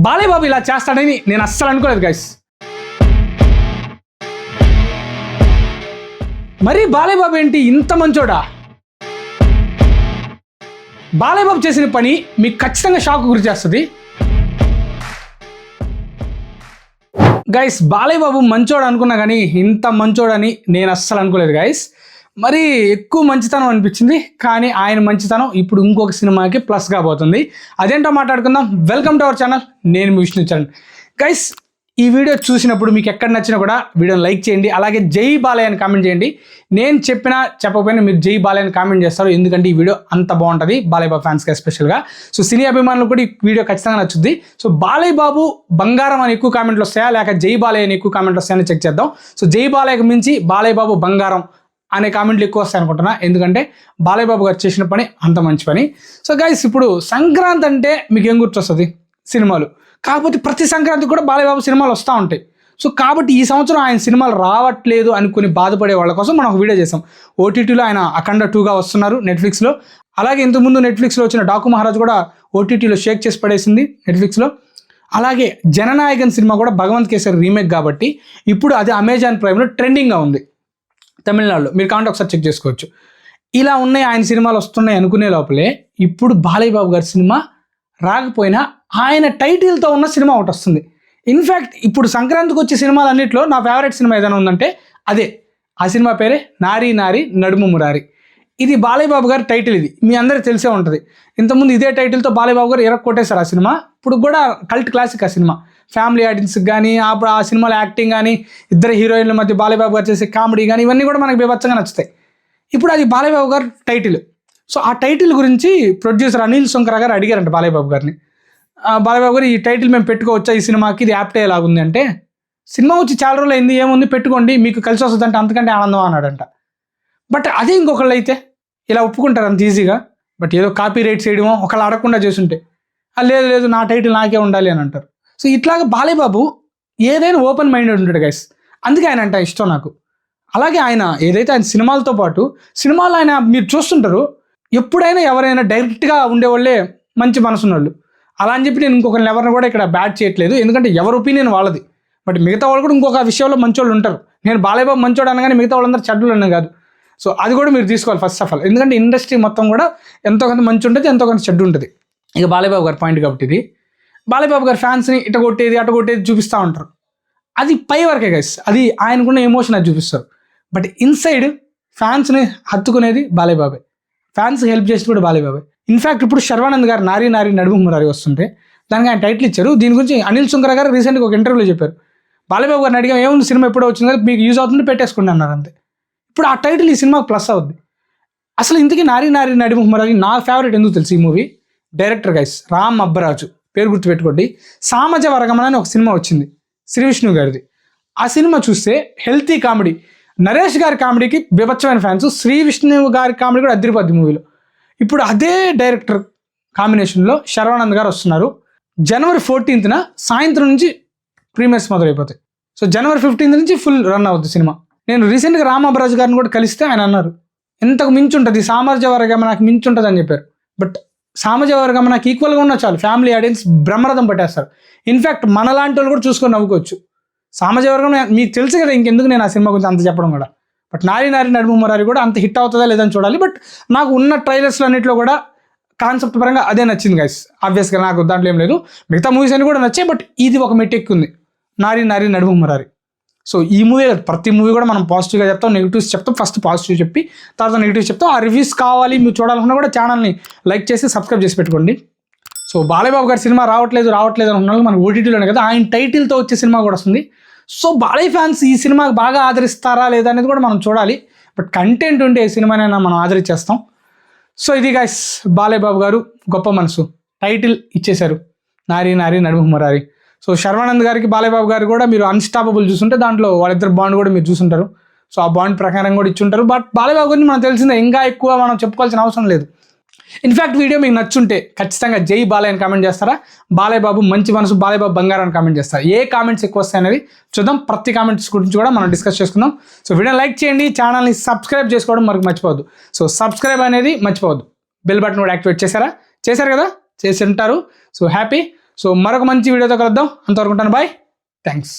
బాలయ్య బాబు ఇలా చేస్తాడని నేను అస్సలు అనుకోలేదు గైస్. మరి బాలయ్య బాబు ఏంటి ఇంత మంచోడా? బాలయ్య బాబు చేసిన పని మీకు ఖచ్చితంగా షాక్ గురి చేస్తుంది గైస్. బాలయ్య బాబు మంచోడు అనుకున్నా కానీ ఇంత మంచోడని నేను అస్సలు అనుకోలేదు గైస్. మరి ఎక్కువ మంచితనం అనిపించింది, కానీ ఆయన మంచితనం ఇప్పుడు ఇంకొక సినిమాకి ప్లస్ కాబోతుంది. అదేంటో మాట్లాడుకుందాం. వెల్కమ్ టు అవర్ ఛానల్, నేను మీ విష్ణు చరణ్. గైస్, ఈ వీడియో చూసినప్పుడు మీకు ఎక్కడ నచ్చినా కూడా వీడియోని లైక్ చేయండి, అలాగే జై బాలయ్య అని కామెంట్ చేయండి. నేను చెప్పినా చెప్పకపోయినా మీరు జై బాలయ్య అని కామెంట్ చేస్తారు, ఎందుకంటే ఈ వీడియో అంత బాగుంటుంది బాలయ్య బాబు ఫ్యాన్స్కి ఎస్పెషల్గా. సో సినీ అభిమానులు కూడా ఈ వీడియో ఖచ్చితంగా నచ్చుద్ది. సో బాలయ్య బాబు బంగారం అని ఎక్కువ కామెంట్లు వస్తాయా, లేక జై బాలయ్య అని ఎక్కువ కామెంట్లు వస్తాయని చెక్ చేద్దాం. సో జై బాలయ్యకి మించి బాలయ్య బాబు బంగారం అనే కామెంట్లు ఎక్కువ వస్తాయి అనుకుంటున్నా, ఎందుకంటే బాలయ్య బాబు గారు చేసిన పని అంత మంచి పని. సో గైస్, ఇప్పుడు సంక్రాంతి అంటే మీకు ఏం గుర్తొస్తుంది? సినిమాలు. కాకపోతే ప్రతి సంక్రాంతి కూడా బాలయ్య బాబు సినిమాలు వస్తూ ఉంటాయి. సో కాబట్టి ఈ సంవత్సరం ఆయన సినిమాలు రావట్లేదు అనుకుని బాధపడే వాళ్ళ కోసం మనం ఒక వీడియో చేసాం. ఓటీటీలో ఆయన అఖండ 2గా వస్తున్నారు నెట్ఫ్లిక్స్లో. అలాగే ఇంతకుముందు నెట్ఫ్లిక్స్లో వచ్చిన డాకు మహారాజ్ కూడా ఓటీటీలో షేక్ చేసి పడేసింది నెట్ఫ్లిక్స్లో. అలాగే జననాయకన్ సినిమా కూడా భగవంత్ కేసరి రీమేక్ కాబట్టి ఇప్పుడు అది అమెజాన్ ప్రైమ్లో ట్రెండింగ్గా ఉంది తమిళనాడులో. మీరు కావాలంటే ఒకసారి చెక్ చేసుకోవచ్చు. ఇలా ఉన్నాయి ఆయన సినిమాలు వస్తున్నాయి అనుకునే లోపలే ఇప్పుడు బాలయ్య బాబు గారి సినిమా రాకపోయినా ఆయన టైటిల్తో ఉన్న సినిమా ఒకటి వస్తుంది. ఇన్ఫ్యాక్ట్ ఇప్పుడు సంక్రాంతికి వచ్చే సినిమాలు అన్నింటిలో నా ఫేవరెట్ సినిమా ఏదైనా ఉందంటే అదే. ఆ సినిమా పేరే నారీ నారీ నడుము మురారి. ఇది బాలయ్య బాబు గారి టైటిల్. ఇది మీ అందరికీ తెలిసే ఉంటుంది. ఇంతకుముందు ఇదే టైటిల్తో బాలయ్య బాబు గారు కొట్టేశారు ఆ సినిమా. ఇప్పుడు కూడా కల్ట్ క్లాసిక్ ఆ సినిమా. ఫ్యామిలీ ఆడియన్స్కి కానీ అప్పుడు ఆ సినిమాలో యాక్టింగ్ కానీ, ఇద్దరు హీరోయిన్ల మధ్య బాలయ్య బాబు గారు చేసే కామెడీ కానీ ఇవన్నీ కూడా మనకు బీభత్సంగా నచ్చుతాయి. ఇప్పుడు అది బాలయ్య బాబు గారు టైటిల్. సో ఆ టైటిల్ గురించి ప్రొడ్యూసర్ అనిల్ సుంకర గారు అడిగారంట బాలయ్య బాబు గారిని. బాలయ్య బాబు గారు ఈ టైటిల్ మేము పెట్టుకోవచ్చా ఈ సినిమాకి, ఇది యాప్ట్ అయ్యేలాగుంది అంటే, సినిమా వచ్చి చాలా రోజులు అయింది, ఏముంది పెట్టుకోండి మీకు కలిసి వస్తుందంటే అంతకంటే ఆనందం అన్నాడంట. బట్ అదే ఇంకొకళ్ళు అయితే ఇలా ఒప్పుకుంటారు అంత ఈజీగా. బట్ ఏదో కాపీ రైట్ చేయడమో ఒకళ్ళు అడగకుండా చేస్తుంటే లేదు లేదు నా టైటిల్ నాకే ఉండాలి అని అంటారు. సో ఇట్లాగా బాలయ్య బాబు ఏదైనా ఓపెన్ మైండెడ్ ఉంటాడు గైస్. అందుకే ఆయన అంటే ఇష్టం నాకు. అలాగే ఆయన ఏదైతే ఆయన సినిమాలతో పాటు సినిమాలు ఆయన మీరు చూస్తుంటారు, ఎప్పుడైనా ఎవరైనా డైరెక్ట్గా ఉండేవాళ్ళే మంచి మనసున్న వాళ్ళు. అలా అని చెప్పి నేను ఇంకొకరిని ఎవరిని కూడా ఇక్కడ బ్యాడ్ చేయట్లేదు, ఎందుకంటే ఎవరి ఒపీనియన్ వాళ్ళది. బట్ మిగతా వాళ్ళు కూడా ఇంకొక విషయంలో మంచోళ్ళు ఉంటారు. నేను బాలయ్య బాబు మంచోడు అనగానే మిగతా వాళ్ళందరూ చెడ్డలు అనే కాదు. సో అది కూడా మీరు తీసుకోవాలి ఫస్ట్ ఆఫ్ ఆల్, ఎందుకంటే ఇండస్ట్రీ మొత్తం కూడా ఎంతో కొంత మంచి ఉంటుంది, ఎంతో కొంత చెడ్డు ఉంటుంది. ఇక బాలయ్య బాబు గారి పాయింట్ కాబట్టి ఇది బాలయ్య బాబు గారి ఫ్యాన్స్ని ఇట కొట్టేది అట కొట్టేది చూపిస్తూ ఉంటారు. అది పై వరకే గైస్, అది ఆయనకున్న ఎమోషన్ అది చూపిస్తారు. బట్ ఇన్సైడ్ ఫ్యాన్స్ని హత్తుకునేది బాలయ్య బాబే, ఫ్యాన్స్కి హెల్ప్ చేసి కూడా బాలయ్య బాబే. ఇన్ఫ్యాక్ట్ ఇప్పుడు శర్వానంద్ గారు నారీ నారీ నడుము మురారి వస్తుంటే దానికి ఆయన టైటిల్ ఇచ్చారు. దీని గురించి అనిల్ సుంకర గారు రీసెంట్గా ఒక ఇంటర్వ్యూలో చెప్పారు. బాలయ్య బాబు గారిని అడిగాం, ఏముంది సినిమా ఎప్పుడో వచ్చింది కదా మీకు యూజ్ అవుతుంది పెట్టేసుకోండి అన్నారు అంతే. ఇప్పుడు ఆ టైటిల్ ఈ సినిమాకి ప్లస్ అవుద్ది. అసలు ఇంతకీ నారీ నారీ నడుము మురారి నా ఫేవరెట్ ఎందుకు తెలుసు? ఈ movie director guys Ram Abbaraju, పేరు గుర్తుపెట్టుకోండి. సామాజ వర్గమన అని ఒక సినిమా వచ్చింది శ్రీ విష్ణు గారిది. ఆ సినిమా చూస్తే హెల్తీ కామెడీ, నరేష్ గారి కామెడీకి బీభత్సమైన ఫ్యాన్స్, శ్రీ విష్ణు గారి కామెడీ కూడా అదిరిపోద్ది మూవీలో. ఇప్పుడు అదే డైరెక్టర్ కాంబినేషన్లో శర్వానంద్ గారు వస్తున్నారు. జనవరి 14న సాయంత్రం నుంచి ప్రీమియర్స్ మొదలైపోతాయి. సో జనవరి 15 నుంచి ఫుల్ రన్ అవుతుంది సినిమా. నేను రీసెంట్గా రామ్ అబ్బరాజు గారిని కూడా కలిస్తే ఆయన అన్నారు ఎంతకు మించి ఉంటుంది, సామాజ వర్గం నాకు మించి ఉంటుంది అని చెప్పారు. బట్ సామాజ వర్గం నాకు ఈక్వల్గా ఉన్నా చాలు, ఫ్యామిలీ ఆడియన్స్ బ్రహ్మరథం పట్టేస్తారు. ఇన్ఫ్యాక్ట్ మనలాంటి వాళ్ళు కూడా చూసుకొని నవ్వుకోవచ్చు. సామాజ వర్గం మీకు తెలుసు కదా, ఇంకెందుకు నేను ఆ సినిమా గురించి అంత చెప్పడం కూడా. బట్ నారీ నారీ నడుము మురారి కూడా అంత హిట్ అవుతుందా లేదని చూడాలి. బట్ నాకు ఉన్న ట్రైలర్స్లో అన్నింటిలో కూడా కాన్సెప్ట్ పరంగా అదే నచ్చింది గైస్. ఆబ్వియస్గా నాకు దాంట్లో ఏం లేదు, మిగతా మూవీస్ అన్ని కూడా నచ్చాయి. బట్ ఇది ఒక మెట్టెక్కుంది, నారీ నారీ నడుము మురారి. సో ఈ మూవీ ప్రతి మూవీ కూడా మనం పాజిటివ్గా చెప్తాం, నెగిటివ్స్ చెప్తాం. ఫస్ట్ పాజిటివ్ చెప్పి తర్వాత నెగిటివ్స్ చెప్తాం. ఆ రివ్యూస్ కావాలి మీరు చూడాలనుకున్నా కూడా ఛానల్ని లైక్ చేసి సబ్స్క్రైబ్ చేసి పెట్టుకోండి. సో బాలయ్య బాబు గారి సినిమా రావట్లేదు అనుకున్నాను, మనకు ఓటీటీలోనే కదా, ఆయన టైటిల్తో వచ్చే సినిమా కూడా వస్తుంది. సో బాలయ్య ఫ్యాన్స్ ఈ సినిమాకి బాగా ఆదరిస్తారా లేదా అనేది కూడా మనం చూడాలి. బట్ కంటెంట్ ఉంటే ఏ సినిమానైనా మనం ఆదరించేస్తాం. సో ఇది గైస్, బాలయ్య బాబు గారు గొప్ప మనసు, టైటిల్ ఇచ్చేశారు నారీ నారీ నడుము మురారి. సో శర్వానంద్ గారికి బాలయ్య బాబు గారు కూడా మీరు అన్స్టాపబుల్ చూస్తుంటే దాంట్లో వాళ్ళిద్దరు బాండ్ కూడా మీరు చూసుంటారు. సో ఆ బాండ్ ప్రకారం కూడా ఇచ్చుంటారు. బట్ బాలయ్య బాబు గురించి మనకు తెలిసిందే, ఇంకా ఎక్కువ మనం చెప్పుకోవాల్సిన అవసరం లేదు. ఇన్ఫ్యాక్ట్ వీడియో మీకు నచ్చుంటే ఖచ్చితంగా జై బాలయ్య అని కామెంట్ చేస్తారా, బాలయ్య బాబు మంచి మనసు, బాలయ్య బాబు బంగారం అని కామెంట్ చేస్తారా? ఏ కామెంట్స్ ఎక్కువ వస్తాయి అనేది చూద్దాం. ప్రతి కామెంట్స్ గురించి కూడా మనం డిస్కస్ చేసుకుందాం. సో వీడియో లైక్ చేయండి, ఛానల్ని సబ్స్క్రైబ్ చేసుకోవడం మనకు మర్చిపోవద్దు. సో సబ్స్క్రైబ్ అనేది మర్చిపోవద్దు. బెల్ బటన్ కూడా యాక్టివేట్ చేశారు కదా, చేసి ఉంటారు. So happy. సో మరొక మంచి వీడియోతో కలుద్దాం, అంతవరకు ఉంటాను, బాయ్, థ్యాంక్స్.